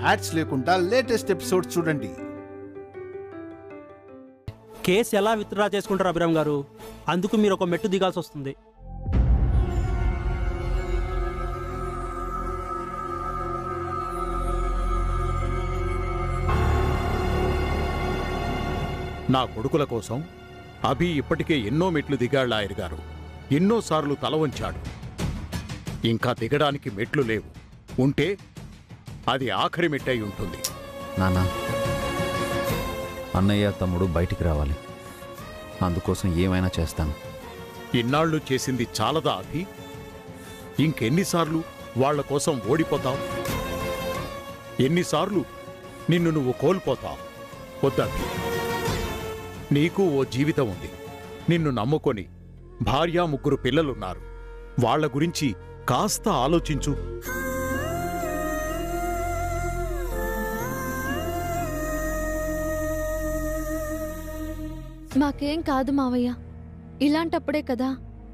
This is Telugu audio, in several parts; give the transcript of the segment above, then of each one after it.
యాడ్స్ లేకుండా లేటెస్ట్ ఎపిసోడ్స్ చూడండి. కేసు ఎలా విత్డ్రా చేసుకుంటారు అభిరామ్ గారు? అందుకు మీరు ఒక మెట్టు దిగాల్సి వస్తుంది. నా కొడుకుల కోసం అభి ఇప్పటికే ఎన్నో మెట్లు దిగాడు లాయర్ గారు. ఎన్నోసార్లు తల వంచాడు. ఇంకా దిగడానికి మెట్లు లేవు. ఉంటే అది ఆఖరి మెట్టై ఉంటుంది. నాన్న, అన్నయ్య తమ్ముడు బయటికి రావాలి. అందుకోసం ఏమైనా చేస్తాను. ఇన్నాళ్ళు చేసింది చాలదా అభి? ఇంకెన్నిసార్లు వాళ్ల కోసం ఓడిపోతావు? ఎన్నిసార్లు నిన్ను నువ్వు కోల్పోతావు? వద్దభి, నీకు ఓ జీవితం ఉంది. నిన్ను నమ్ముకొని భార్య, 3 పిల్లలున్నారు. వాళ్ల గురించి కాస్త ఆలోచించు. మాకేం కాదు మావయ్య. ఇలాంటప్పుడే కదా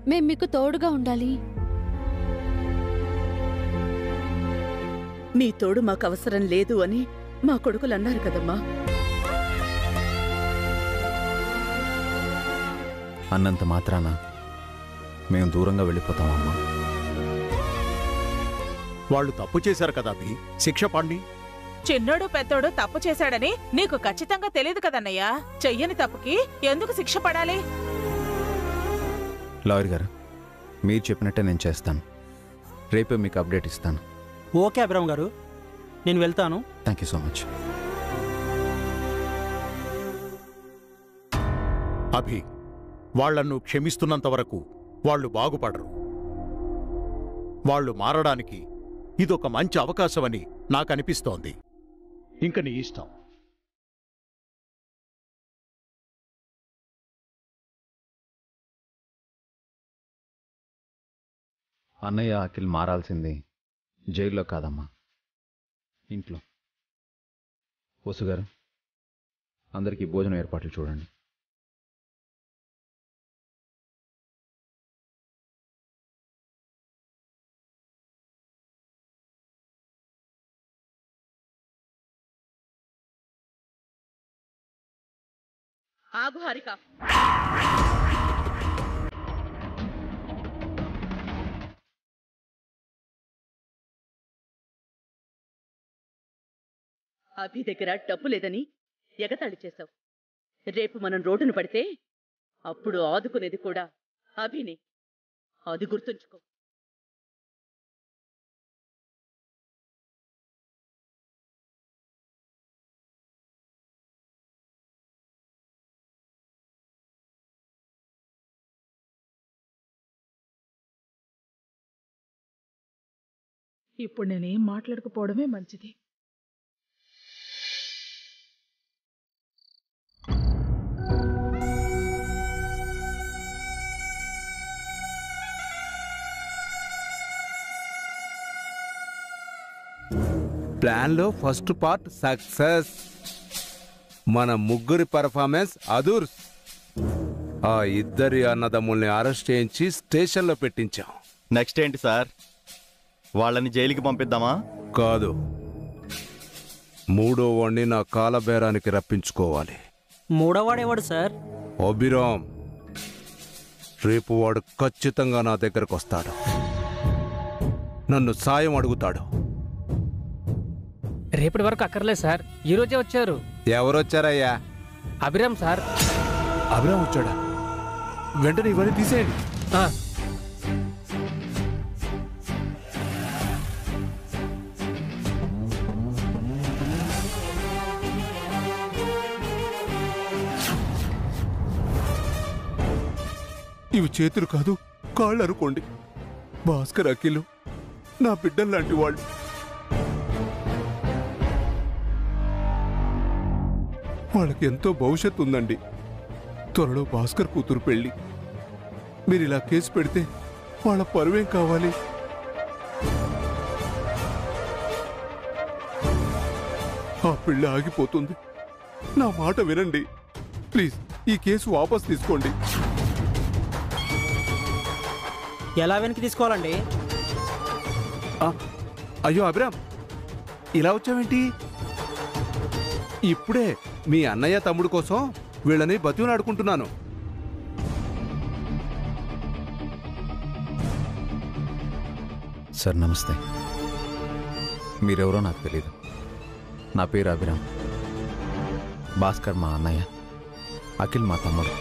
మేం మీకు తోడుగా ఉండాలి. మీ తోడు మాకు అవసరం లేదు అని మా కొడుకులు అన్నారు కదమ్మా. అన్నంత మాత్రాన మేము దూరంగా వెళ్ళిపోతామమ్మా. వాళ్ళు తప్పు చేశారు కదా అభి, శిక్ష పడి. చిన్నోడు పెద్దోడు తప్పు చేశాడని నీకు ఖచ్చితంగా తెలియదు కదన్నయ్యా. చెయ్యని తప్పుకి ఎందుకు శిక్ష పడాలి? లాయర్ గారు, మీరు చెప్పినట్టే నేను చేస్తాను. రేపే మీకు అప్డేట్ ఇస్తాను. ఓకే అభిరామ్ గారు, నేను వెళ్తాను. Thank you so much. Abhi, వాళ్లను క్షమిస్తున్నంత వరకు వాళ్ళు బాగుపడరు. వాళ్ళు మారడానికి ఇదొక మంచి అవకాశమని నాకనిపిస్తోంది. ఇంక నీ ఇష్టం. అన్నయ్య అఖిల్ మారాల్సింది జైల్లో కాదమ్మా, ఇంట్లో. వసుగారు, అందరికీ భోజనం ఏర్పాట్లు చూడండి. ఆగు హారిక. అభి దగ్గర డబ్బు లేదని ఎగతాళి చేశావు. రేపు మనం రోడ్డును పడితే అప్పుడు ఆదుకునేది కూడా అభిని. అది గుర్తుంచుకో. ఇప్పుడు నేనేం మాట్లాడకపోవడమే మంచిది. ప్లాన్లో ఫస్ట్ పార్ట్ సక్సెస్. మన ముగ్గురి పర్ఫార్మెన్స్ అదుర్స్. ఆ ఇద్దరి అన్నదమ్ముల్ని అరెస్ట్ చేయించి స్టేషన్లో పెట్టించాం. నెక్స్ట్ ఏంటి సార్? వాళ్ళని జైలుకి పంపిద్దామా? కాదు, 3వ వాడిని నా కాలబేరానికి రప్పించుకోవాలి. 3వ వాడేవాడు సార్? అభిరామ్. రేపు వాడు ఖచ్చితంగా నా దగ్గరకు వస్తాడు. నన్ను సాయం అడుగుతాడు. రేపటి వరకు అక్కర్లేదు సార్, ఈరోజే వచ్చారు. ఎవరొచ్చారయ్యా? అభిరామ్ సార్. అభిరామ్ వచ్చాడా? వెంటనే ఇవన్నీ తీసేయండి. ఇవి చేతులు కాదు, కాళ్ళు అనుకోండి. భాస్కర్, అఖిల్ నా బిడ్డల్లాంటి వాళ్ళు. వాళ్ళకి ఎంతో భవిష్యత్తు ఉందండి. త్వరలో భాస్కర్ కూతురు పెళ్లి. మీరు ఇలా కేసు పెడితే వాళ్ళ పరువేం కావాలి? ఆ పెళ్లి ఆగిపోతుంది. నా మాట వినండి ప్లీజ్. ఈ కేసు వాపస్ తీసుకోండి. ఎలా వెనక్కి తీసుకోవాలండి? అయ్యో అభిరామ్, ఇలా వచ్చావేంటి? ఇప్పుడే మీ అన్నయ్య తమ్ముడు కోసం వీళ్ళని బతిమలాడుకుంటున్నాను. సార్ నమస్తే. మీరెవరో నాకు తెలీదు. నా పేరు అభిరామ్. భాస్కర్ మా అన్నయ్య, అఖిల్ మా తమ్ముడు.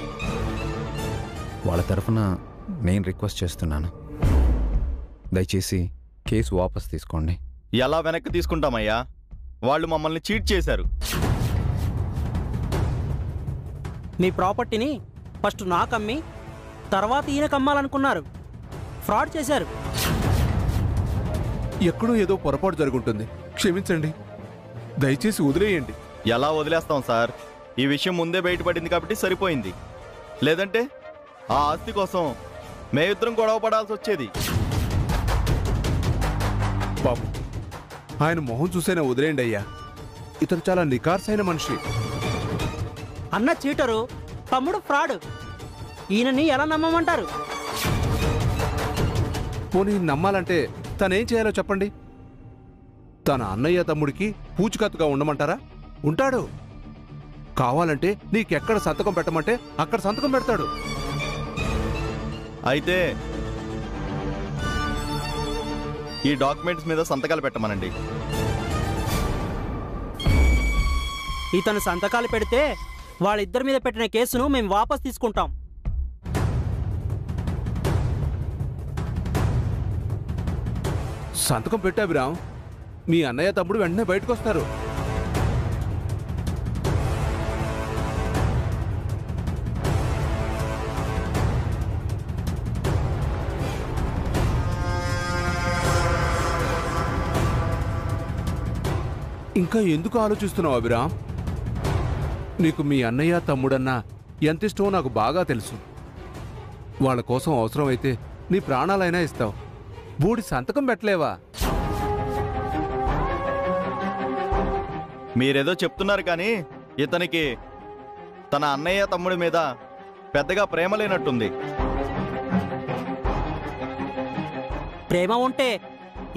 వాళ్ళ తరఫున నేను రిక్వెస్ట్ చేస్తున్నాను, దయచేసి కేసు వాపస్ తీసుకోండి. ఎలా వెనక్కి తీసుకుంటామయ్యా? వాళ్ళు మమ్మల్ని చీట్ చేశారు. మీ ప్రాపర్టీని ఫస్ట్ నాకు అమ్మి తర్వాత ఈయనకు అమ్మాలనుకున్నారు. ఫ్రాడ్ చేశారు. ఎక్కడో ఏదో పొరపాటు జరుగుంటుంది, క్షమించండి, దయచేసి వదిలేయండి. ఎలా వదిలేస్తాం సార్? ఈ విషయం ముందే బయటపడింది కాబట్టి సరిపోయింది. లేదంటే ఆ ఆస్తి కోసం మేమిద్దరం గొడవ పడాల్సి వచ్చేది. బాబు, ఆయన మొహం చూసైనా వదిలేయండి అయ్యా. ఇతను చాలా నికార్సైన మనిషి. అన్న చీటరు, తమ్ముడు ఫ్రాడ్. ఈయనని ఎలా నమ్మమంటారు? పోనీ నమ్మాలంటే తనేం చేయాలో చెప్పండి. తన అన్నయ్య తమ్ముడికి పూచికత్తుగా ఉండమంటారా? ఉంటాడు. కావాలంటే నీకెక్కడ సంతకం పెట్టమంటే అక్కడ సంతకం పెడతాడు. అయితే ఈ డాక్యుమెంట్స్ మీద సంతకాలు పెట్టమనండి. ఇతను సంతకాలు పెడితే వాళ్ళిద్దరి మీద పెట్టిన కేసును మేము వాపస్ తీసుకుంటాం. సంతకం పెట్టా అభిరామ్, మీ అన్నయ్య తమ్ముడు వెంటనే బయటకు వస్తారు. ఇంకా ఎందుకు ఆలోచిస్తున్నావు అభిరామ్? నీకు మీ అన్నయ్య తమ్ముడన్నా ఎంత ఇష్టమో నాకు బాగా తెలుసు. వాళ్ళ కోసం అవసరమైతే నీ ప్రాణాలైనా ఇస్తావు. బూడి సంతకం పెట్టలేవా? మీరేదో చెప్తున్నారు కానీ ఇతనికి తన అన్నయ్య తమ్ముడి మీద పెద్దగా ప్రేమ లేనట్టుంది. ప్రేమ ఉంటే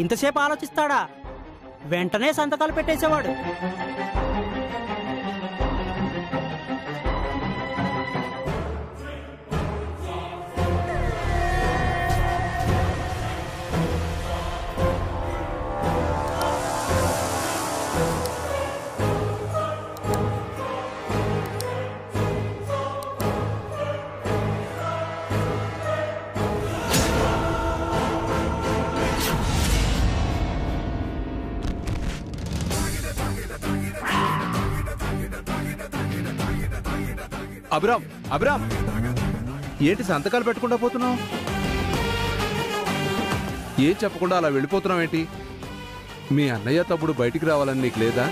ఇంతసేపు ఆలోచిస్తాడా? వెంటనే సంతకాలు పెట్టేసేవాడు. అభిరామ్, అభిరామ్, ఏంటి సంతకాలు పెట్టకుండా పోతున్నావు? ఏం చెప్పకుండా అలా వెళ్ళిపోతున్నావు ఏంటి? మీ అన్నయ్య తమ్ముడు బయటికి రావాలని నీకు లేదా?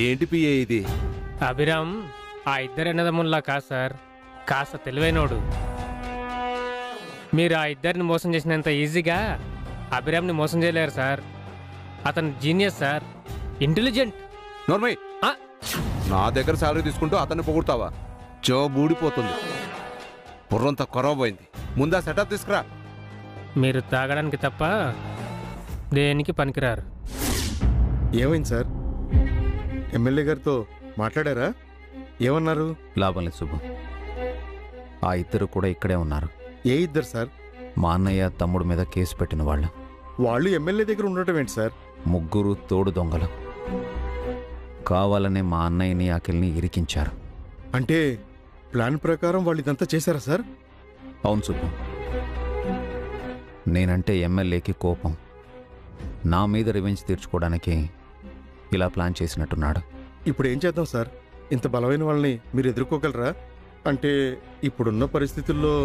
ఏంటి పిఏ ఇది? అభిరామ్ ఆ ఇద్దరు అన్నదమ్ముల్లా కాదు సార్, కాస్త తెలివైనోడు. మీరు ఆ ఇద్దరిని మోసం చేసినంత ఈజీగా అభిరామ్ని మోసం చేయలేరు సార్. అతను జీనియస్ సార్, ఇంటెలిజెంట్. నోర్మయ్, నా దగ్గర సాలరీ తీసుకుంటూ అతన్ని పొగుడతావా? జాబ్ ఊడిపోతుంది, బుర్రంతా కొరవబోయింది. ముందా సెటప్ తీసుకురా. మీరు తాగడానికి తప్ప దేనికి పనికిరారు. ఏమైంది సార్? ఎమ్మెల్యే గారితో మాట్లాడారా? ఏమన్నారు? లాభం లేదు శుభం. ఆ ఇద్దరు కూడా ఇక్కడే ఉన్నారు. ఏ ఇద్దరు సార్? మా అన్నయ్య తమ్ముడు మీద కేసు పెట్టిన వాళ్ళు. వాళ్ళు ఎమ్మెల్యే దగ్గర ఉండటం ఏంటి సార్? ముగ్గురు తోడు దొంగలు కావాలనే మా అన్నయ్యని అఖిల్ని ఇరికించారు. అంటే ప్లాన్ ప్రకారం వాళ్ళు ఇదంతా చేశారా సార్? అవును శుభం. నేనంటే ఎమ్మెల్యేకి కోపం. నా మీద రివెంజ్ తీర్చుకోవడానికి ఇలా ప్లాన్ చేసినట్టున్నాడు. ఇప్పుడు ఏం చేద్దాం సార్? ఇంత బలమైన వాళ్ళని మీరు ఎదుర్కోగలరా? అంటే ఇప్పుడున్న పరిస్థితుల్లో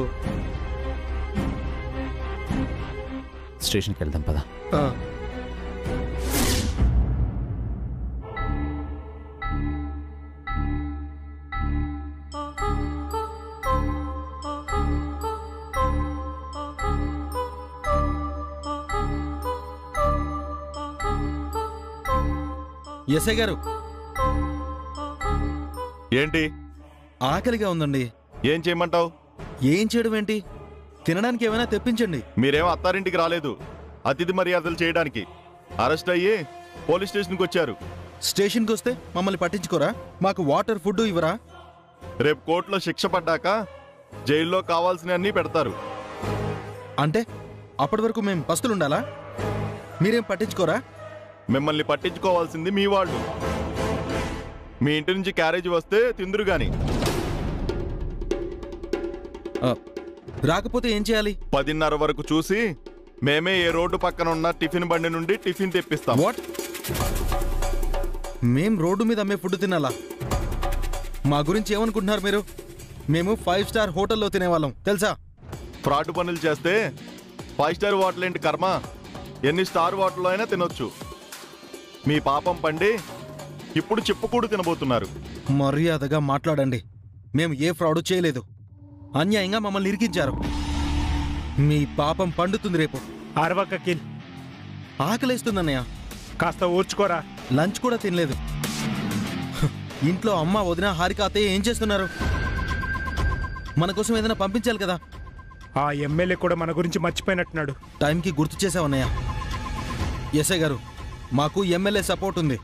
స్టేషన్కి వెళ్దాం పదా. ఎస్ఐ గారు, ఏంటి? ఆకలిగా ఉందండి, ఏం చేయమంటావు? ఏం చేయడం ఏంటి? తినడానికి ఏమైనా తెప్పించండి. మీరేమో అత్తారింటికి రాలేదు అతిథి మర్యాదలు చేయడానికి. అరెస్ట్ అయ్యి పోలీస్ స్టేషన్కి వచ్చారు. స్టేషన్కి వస్తే మమ్మల్ని పట్టించుకోరా? మాకు వాటర్ ఫుడ్ ఇవ్వరా? రేపు కోర్టులో శిక్ష పడ్డాక జైల్లో కావాల్సినవన్నీ పెడతారు. అంటే అప్పటి వరకు మేము పస్తులుండాలా? మీరేం పట్టించుకోరా? మిమ్మల్ని పట్టించుకోవాల్సింది మీ వాళ్ళు. మీ ఇంటి నుంచి క్యారేజ్ వస్తే తిందురు గాని. రాకపోతే ఏం చేయాలి? 10:30 వరకు చూసి మేమే ఏ రోడ్డు పక్కన ఉన్న టిఫిన్ బండి నుండి టిఫిన్ తెప్పిస్తాం. వాట్? మేం రోడ్డు మీద అమ్మే ఫుడ్ తినాలా? మా గురించి ఏమనుకుంటున్నారు మీరు? మేము 5 స్టార్ హోటల్లో తినేవాళ్ళం తెలుసా? ఫ్రాడ్ పనులు చేస్తే 5 స్టార్ హోటల్ ఏంటి కర్మ, ఎన్ని స్టార్ హోటల్లో అయినా తినొచ్చు. మీ పాపం పండి ఇప్పుడు చెప్పుకూడు తినబోతున్నారు. మర్యాదగా మాట్లాడండి. మేము ఏ ఫ్రాడ్ చేయలేదు. అన్యాయంగా మమ్మల్ని ఇరికించారు. మీ పాపం పండుతుంది రేపు. అరవకకిల్ ఆకలేస్తుందన్నయ్య. కాస్త ఊర్చుకోరా. లంచ్ కూడా తినలేదు. ఇంట్లో అమ్మ వదిన హారిక అత్తయ్య ఏం చేస్తున్నారు? మన కోసం ఏదైనా పంపించాలి కదా. ఆ ఎమ్మెల్యే కూడా మన గురించి మర్చిపోయినట్టున్నాడు. టైంకి గుర్తు చేసావన్నయ్య. ఎస్ఐ గారు, మాకు ఎమ్మెల్యే సపోర్ట్ ఉంది.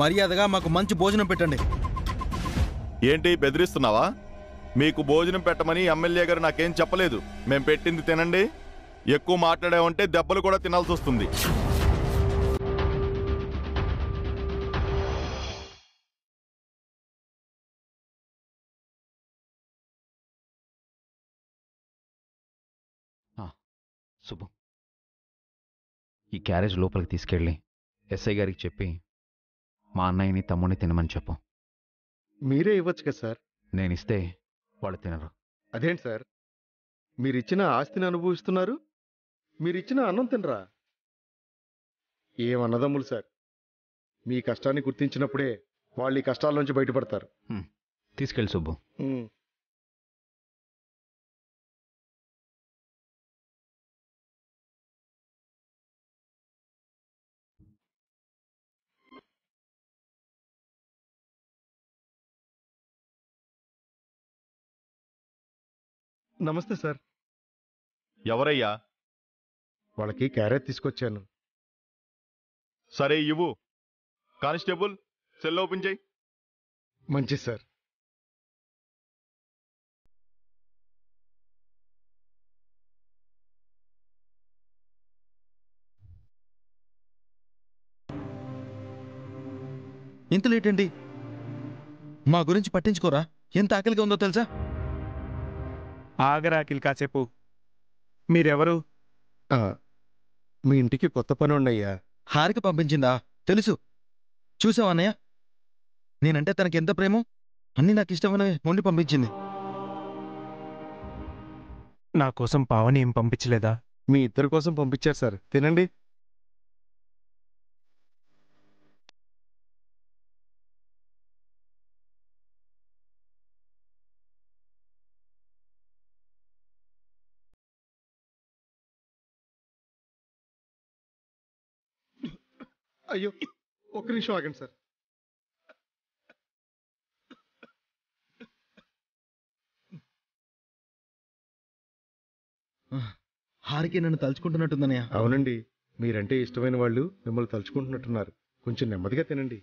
మర్యాదగా మాకు మంచి భోజనం పెట్టండి. ఏంటి బెదిరిస్తున్నావా? మీకు భోజనం పెట్టమని ఎమ్మెల్యే గారు నాకేం చెప్పలేదు. మేం పెట్టింది తినండి. ఎక్కువ మాట్లాడామంటే దెబ్బలు కూడా తినాల్సి వస్తుంది. శుభం, ఈ క్యారేజ్ లోపలికి తీసుకెళ్ళి ఎస్ఐ గారికి చెప్పి మా అన్నయ్యని తమ్ముడిని తినమని చెప్పు. మీరే ఇవ్వచ్చు కదా సార్. నేనిస్తే వాళ్ళు తినరు. అదేంటి సార్, మీరిచ్చిన ఆస్తిని అనుభవిస్తున్నారు, మీరిచ్చిన అన్నం తినరా? ఏమన్నదమ్ములు సార్. మీ కష్టాన్ని గుర్తించినప్పుడే వాళ్ళు ఈ కష్టాల నుంచి బయటపడతారు. తీసుకెళ్ళి సుబ్బు. నమస్తే సార్. ఎవరయ్యా? వాళ్ళకి క్యారెట్ తీసుకొచ్చాను. సరే ఇవ్వు. కానిస్టేబుల్, సెల్ ఓపెన్ చేయి. మంచిది సార్. ఇంత లేట్ ఏంటి? మా గురించి పట్టించుకోరా? ఎంత ఆకలిగా ఉందో తెలుసా? ఆగరాకిల్ కాసేపు. మీరెవరు? మీ ఇంటికి కొత్త పని ఉండయ్యా. హారిక పంపించిందా? తెలుసు. చూసావా అన్నయ్య, నేనంటే తనకి ఎంత ప్రేమో. అన్నీ నాకు ఇష్టమైనవి వండి పంపించింది. నా కోసం పావని ఏం పంపించలేదా? మీ ఇద్దరి కోసం పంపించారు సార్. తినండి. అయ్యో, ఒక్క నిమిషం ఆగండి సార్. హారికే నన్ను తలుచుకుంటున్నట్టుందన్నయ్య. అవునండి, మీరంటే ఇష్టమైన వాళ్ళు మిమ్మల్ని తలుచుకుంటున్నట్టున్నారు. కొంచెం నెమ్మదిగా తినండి.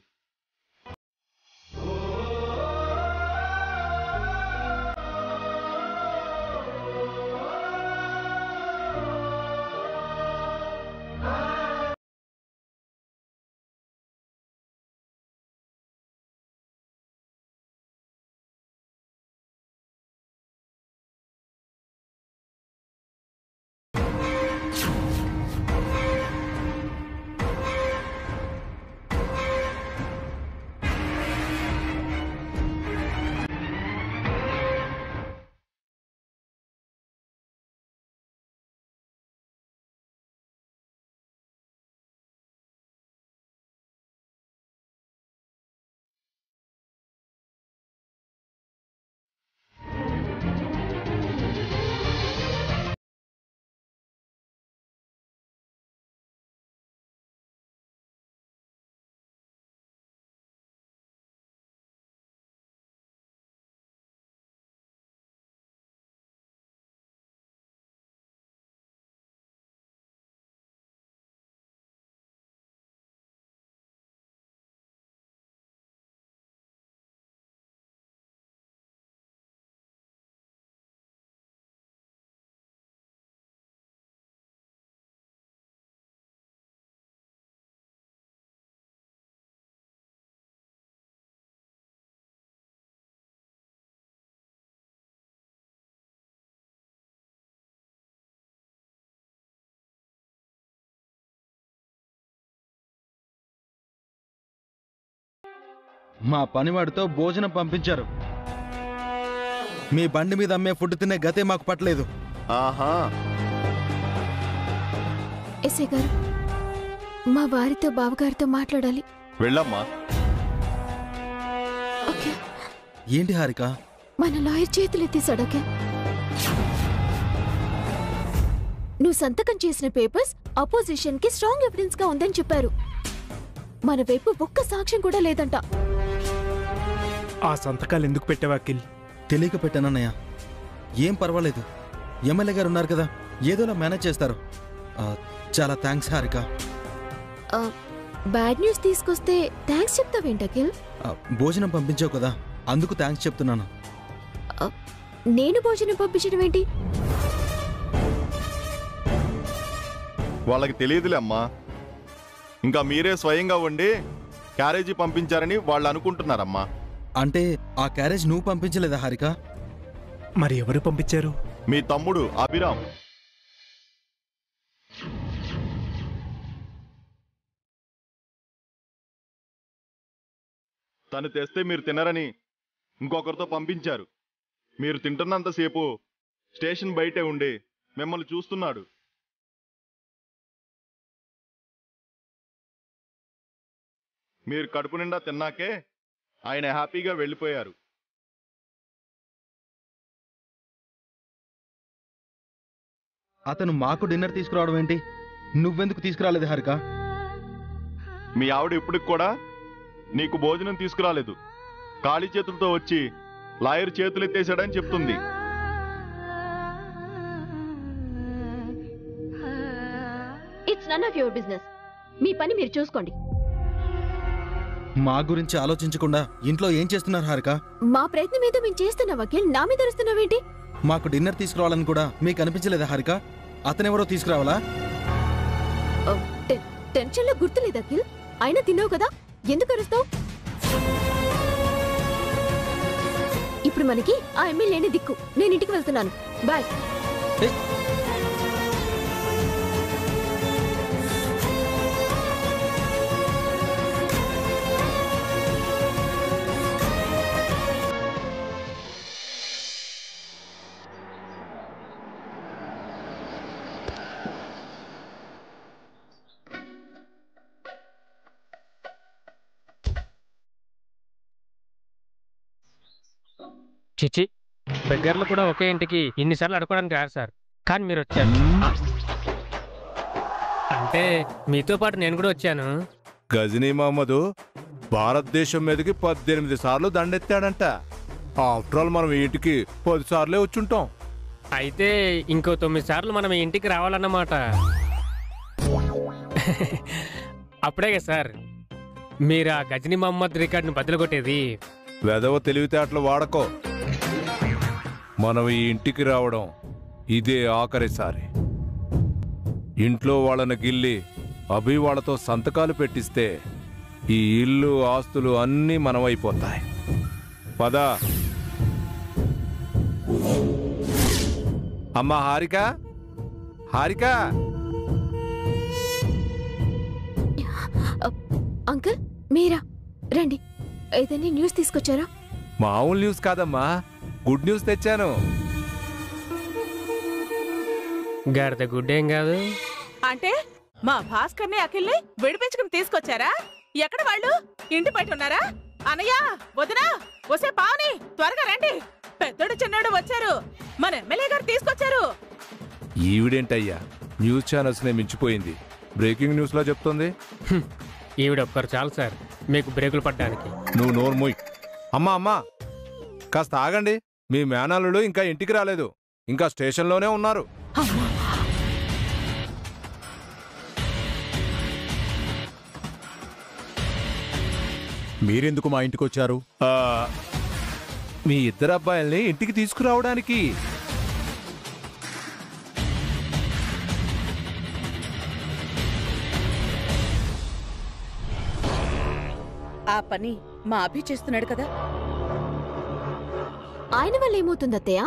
మా పనివాడితో భోజనం పంపించారు. మీ బండి మీద అమ్మే ఫుడ్ తినే గతే మాకు పట్టలేదు. ఆహా, ఎస్ఐ గారు, మా వారితో బావగారితో మాట్లాడాలి. వెళ్ళమ్మా. ఓకే. ఏంటి హారిక? మన లాయర్ చేతులు ఎత్తేసాడు. ఓకే, నువ్వు సంతకం చేసిన పేపర్స్ అపోజిషన్ కి స్ట్రాంగ్ ఎవిడెన్స్ గా ఉందని చెప్పారు. మన వైపు ఒక్క సాక్ష్యం కూడా లేదంట. ఆ సంతకాలు ఎందుకు పెట్టావు అఖిల్? తెలియక పెట్టానన్నయ్య. ఏం పర్వాలేదు, ఎమ్మెల్యే గారు ఉన్నారు కదా, ఏదోలా మేనేజ్ చేస్తారు. చాలా థ్యాంక్స్ హారిక. బ్యాడ్ న్యూస్ తీసుకొస్తే థ్యాంక్స్ చెప్తావేంటి అఖిల్? భోజనం పంపించావు కదా, అందుకు థ్యాంక్స్ చెప్తున్నాను. నేను భోజనం పంపించడం ఏంటి? వాళ్ళకి తెలియదులే అమ్మా. ఇంకా మీరే స్వయంగా వండి క్యారేజీ పంపించారని వాళ్ళు అనుకుంటున్నారమ్మా. అంటే ఆ క్యారేజ్ నువ్వు పంపించలేదా హారిక? మరి ఎవరు పంపించారు? మీ తమ్ముడు అభిరామ్. తను తెస్తే మీరు తినరని ఇంకొకరితో పంపించారు. మీరు తింటున్నంతసేపు స్టేషన్ బయటే ఉండి మిమ్మల్ని చూస్తున్నాడు. మీరు కడుపు నిండా తిన్నాకే ఆయన హ్యాపీగా వెళ్ళిపోయారు. అతను మాకు డిన్నర్ తీసుకురావడం ఏంటి? నువ్వెందుకు తీసుకురాలేదు హారిక? మీ ఆవిడ ఇప్పటికి కూడా నీకు భోజనం తీసుకురాలేదు. ఖాళీ చేతులతో వచ్చి లాయర్ చేతులెత్తేశాడని చెప్తుంది. It's none of your business. మీ పని మీరు చూసుకోండి. మా గురించి ఆలోచించకుండా ఇంట్లో ఏం చేస్తున్నారు హారిక? మా ప్రయత్నం ఏదో మేము చేస్తున్నాం అఖిల్. నా మీద అరుస్తున్నావేంటి? మాకు డిన్నర్ తీసుకురావాలని కూడా మీకు అనిపించలేదా హారిక? అతనెవరో తీసుకురావాలా? టెన్షన్ లో గుర్తులేదు అఖిల్. అయినా తిన్నావు కదా, ఎందుకు అరుస్తావు? ఇప్పుడు మనకి ఆ ఎమ్మెల్యేనే దిక్కు. నేను ఇంటికి వెళ్తున్నాను. బాయ్. చిచి, దగ్గరలో కూడా ఒకే ఇంటికి ఇన్నిసార్లు అడుకోవడానికి రారు సార్, కానీ మీరు వచ్చారు. అంటే మీతో పాటు నేను కూడా వచ్చాను. గజనీ మహమ్మద్ భారతదేశం మీదకి 18 సార్లు దండెత్తాడంట. ఆఫ్టర్ ఆల్ మనం ఈ ఇంటికి 10 సార్లే వచ్చుంటాం. అయితే ఇంకో 9 సార్లు మనం ఈ ఇంటికి రావాలన్నమాట. అప్పుడే కదా సార్ మీరు ఆ గజనీ మహమ్మద్ రికార్డుని బదులు కొట్టేది. వెదవ తెలివితేటలు వాడకో. మనం ఈ ఇంటికి రావడం ఇదే ఆఖరిసారి. ఇంట్లో వాళ్ళని గిల్లి అభి వాళ్ళతో సంతకాలు పెట్టిస్తే ఈ ఇల్లు ఆస్తులు అన్నీ మనమైపోతాయి. పదా. అమ్మా హారిక, హారిక. అంకుల్ మీరా? రండి. ఏదైనా న్యూస్ తీసుకొచ్చారా? మామూలు న్యూస్ కాదమ్మా, గుడ్ న్యూస్ తెచ్చాను. గాడిద గుడ్డేం కాదు. అంటే మా భాస్కర్ని అఖిల్ని విడిపించుకుని తీసుకొచ్చారా? ఎక్కడ వాళ్ళు? ఇంటి బయట ఉన్నారా? అన్నయ్య, వదినా, వసే పావని, త్వరగా రండి. పెద్దోడు చిన్నోడు వచ్చారు. మన ఎమ్మెల్యే గారు తీసుకొచ్చారు. ఈవిడేంటయ్యా న్యూస్ ఛానల్స్ నే మించిపోయింది, బ్రేకింగ్ న్యూస్ లా చెప్తుంది. ఈవిడ ఒక్కరు చాలు సార్ మీకు బ్రేకులు పడ్డానికి. నువ్వు నోరు మూయ్. అమ్మా అమ్మా, కాస్త ఆగండి. మీ మేనల్లుడు ఇంకా ఇంటికి రాలేదు, ఇంకా స్టేషన్లోనే ఉన్నారు. మీరెందుకు మా ఇంటికి వచ్చారు? మీ ఇద్దరు అబ్బాయిల్ని ఇంటికి తీసుకురావడానికి. ఆ పని మా అభి చేస్తున్నాడు కదా. ఆయన వల్ల ఏమవుతుంది అత్తయ్య?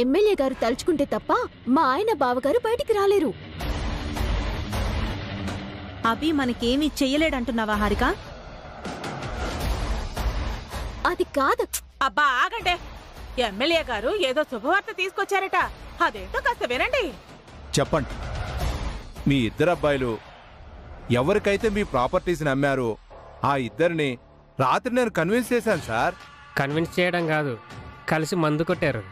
ఎమ్మెల్యే గారు తలుచుకుంటే తప్ప మా ఆయన బావగారు బయటికి రాలేరు. అభి మనకేమీ చెయ్యలేడంటున్నావా హారిక? అది కాదు. అబ్బా ఆగండి. ఎమ్మెల్యే గారు ఏదో శుభవార్త తీసుకొచ్చారట. అదేంటో కాస్త వినండి. చెప్పండి. మీ ఇద్దరు అబ్బాయిలు ఎవరికైతే మీ ప్రాపర్టీస్ని అమ్మారో ఆ ఇద్దరిని రాత్రి నేను కన్విన్స్ చేశాను సార్. కన్విన్స్ చేయడం కాదు, కలిసి మందు కొట్టారు.